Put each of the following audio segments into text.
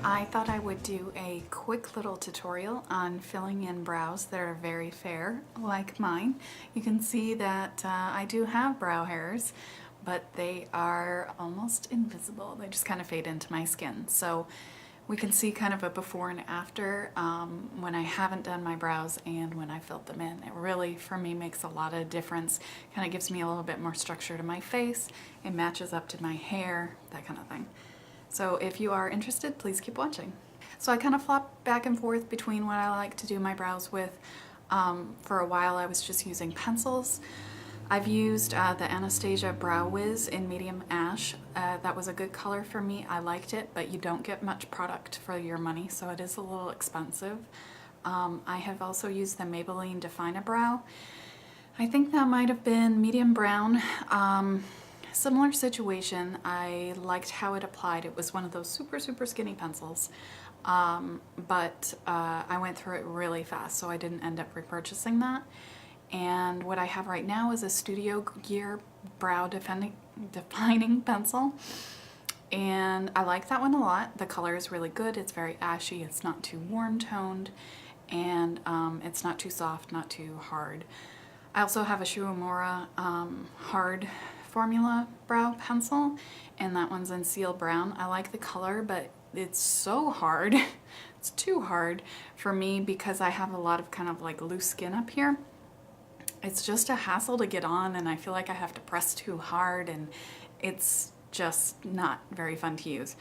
I thought I would do a quick little tutorial on filling in brows that are very fair, like mine. You can see that I do have brow hairs, but they are almost invisible. They just kind of fade into my skin. So we can see kind of a before and after when I haven't done my brows and when I filled them in. It really, for me, makes a lot of difference. Kind of gives me a little bit more structure to my face. It matches up to my hair, that kind of thing. So if you are interested, please keep watching. So I kind of flop back and forth between what I like to do my brows with. For a while I was just using pencils. I've used the Anastasia Brow Wiz in medium ash. That was a good color for me. I liked it, but you don't get much product for your money, so it is a little expensive. I have also used the Maybelline Define-A-Brow. I think that might have been medium brown. Similar situation. I liked how it applied. It was one of those super skinny pencils, but I went through it really fast, so I didn't end up repurchasing that. And what I have right now is a Studio Gear Brow Defining Pencil, and I like that one a lot. The color is really good. It's very ashy. It's not too warm toned, and it's not too soft, not too hard. I also have a uemura hard formula brow pencil, and that one's in Seal Brown. I like the color, but it's so hard. It's too hard for me because I have a lot of kind of like loose skin up here. It's just a hassle to get on, and I feel like I have to press too hard, and it's just not very fun to use.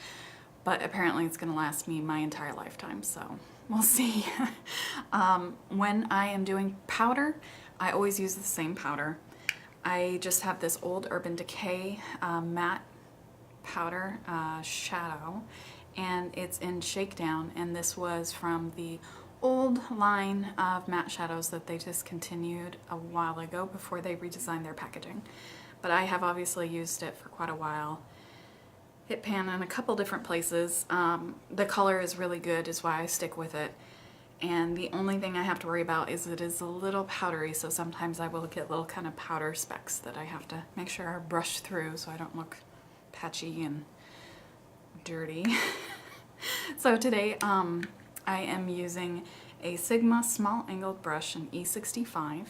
But apparently it's gonna last me my entire lifetime, so we'll see. When I am doing powder, I always use the same powder. I just have this old Urban Decay matte powder shadow, and it's in Shakedown, and this was from the old line of matte shadows that they discontinued a while ago before they redesigned their packaging. But I have obviously used it for quite a while. Hit pan in a couple different places. The color is really good, is why I stick with it. And the only thing I have to worry about is it is a little powdery, so sometimes I will get little kind of powder specks that I have to make sure I brush through so I don't look patchy and dirty. So today I am using a Sigma small angled brush in E65.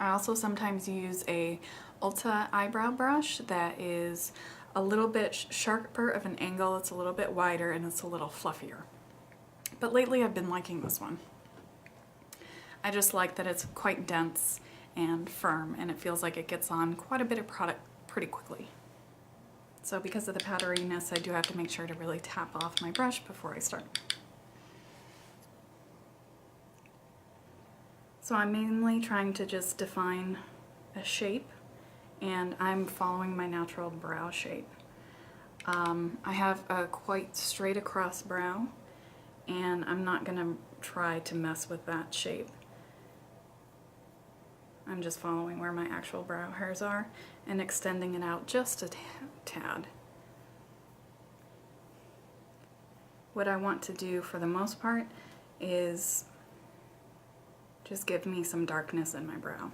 I also sometimes use a ULTA eyebrow brush that is a little bit sharper of an angle, it's a little bit wider, and it's a little fluffier. But lately I've been liking this one. I just like that it's quite dense and firm, and it feels like it gets on quite a bit of product pretty quickly. So because of the powderiness, I do have to make sure to really tap off my brush before I start. So I'm mainly trying to just define a shape, and I'm following my natural brow shape. I have a quite straight across brow, and I'm not going to try to mess with that shape. I'm just following where my actual brow hairs are and extending it out just a tad. What I want to do for the most part is just give me some darkness in my brow.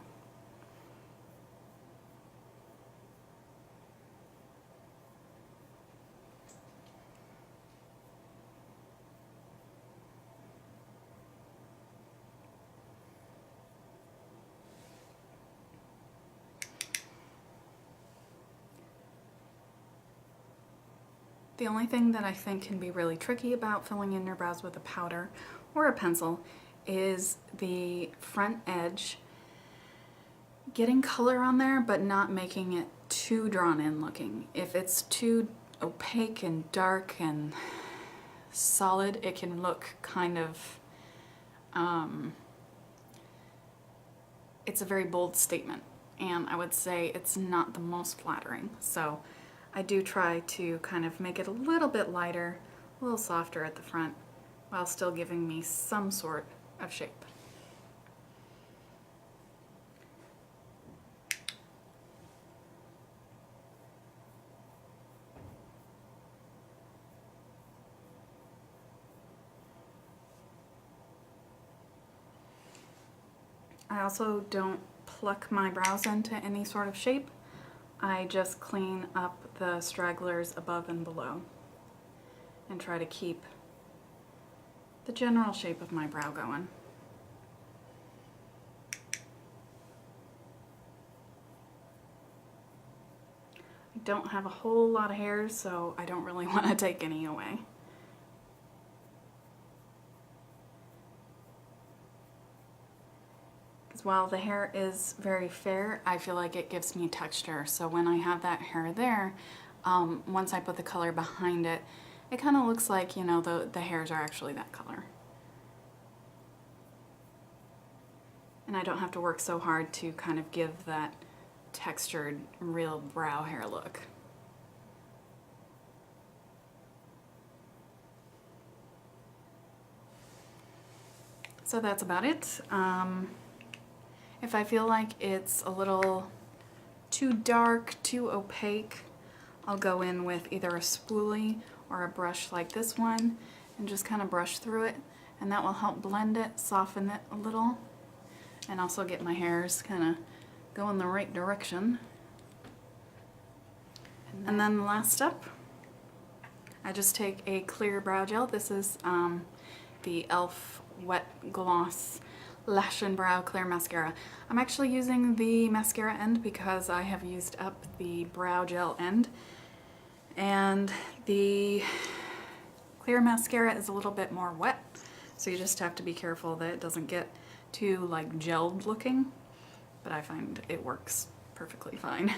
The only thing that I think can be really tricky about filling in your brows with a powder or a pencil is the front edge. Getting color on there, but not making it too drawn in looking. If it's too opaque and dark and solid, it can look kind of, it's a very bold statement, and I would say it's not the most flattering. So I do try to kind of make it a little bit lighter, a little softer at the front, while still giving me some sort of shape. I also don't pluck my brows into any sort of shape. I just clean up the stragglers above and below. and try to keep the general shape of my brow going. I don't have a whole lot of hairs, so I don't really want to take any away. Because while the hair is very fair, I feel like it gives me texture. So when I have that hair there, once I put the color behind it, it kind of looks like, you know, the hairs are actually that color. And I don't have to work so hard to kind of give that textured, real brow hair look. So that's about it. If I feel like it's a little too dark, too opaque, I'll go in with either a spoolie or a brush like this one and just kind of brush through it, and that will help blend it, soften it a little, and also get my hairs kind of go in the right direction. And then the last step, I just take a clear brow gel. This is the e.l.f. Wet Gloss Lash and Brow Clear Mascara. I'm actually using the mascara end because I have used up the brow gel end. And the clear mascara is a little bit more wet, so you just have to be careful that it doesn't get too like gelled looking, but I find it works perfectly fine.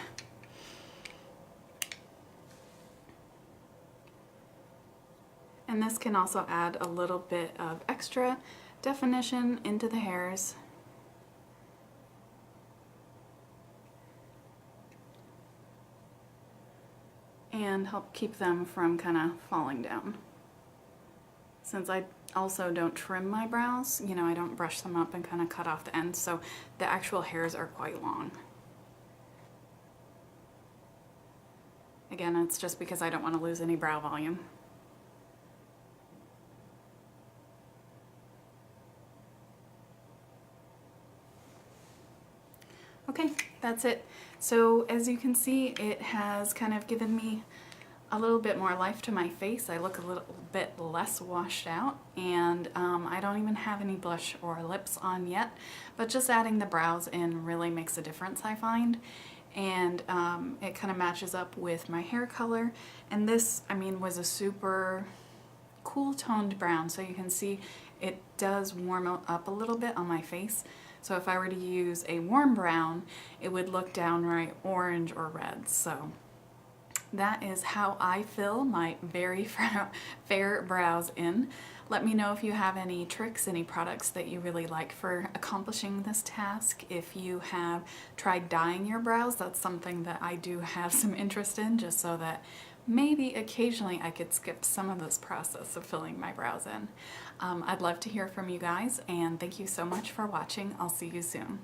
And this can also add a little bit of extra definition into the hairs. And help keep them from kind of falling down. Since I also don't trim my brows, you know, I don't brush them up and kind of cut off the ends, so the actual hairs are quite long. Again, it's just because I don't want to lose any brow volume. Okay, that's it. So as you can see, it has kind of given me a little bit more life to my face. I look a little bit less washed out, and I don't even have any blush or lips on yet, but just adding the brows in really makes a difference, I find. And it kind of matches up with my hair color. And this, I mean, was a super cool toned brown, so you can see it does warm up a little bit on my face. So if I were to use a warm brown, it would look downright orange or red. So that is how I fill my very fair brows in. Let me know if you have any tricks, any products that you really like for accomplishing this task. If you have tried dyeing your brows, that's something that I do have some interest in, just so that maybe occasionally I could skip some of this process of filling my brows in. I'd love to hear from you guys, and thank you so much for watching. I'll see you soon.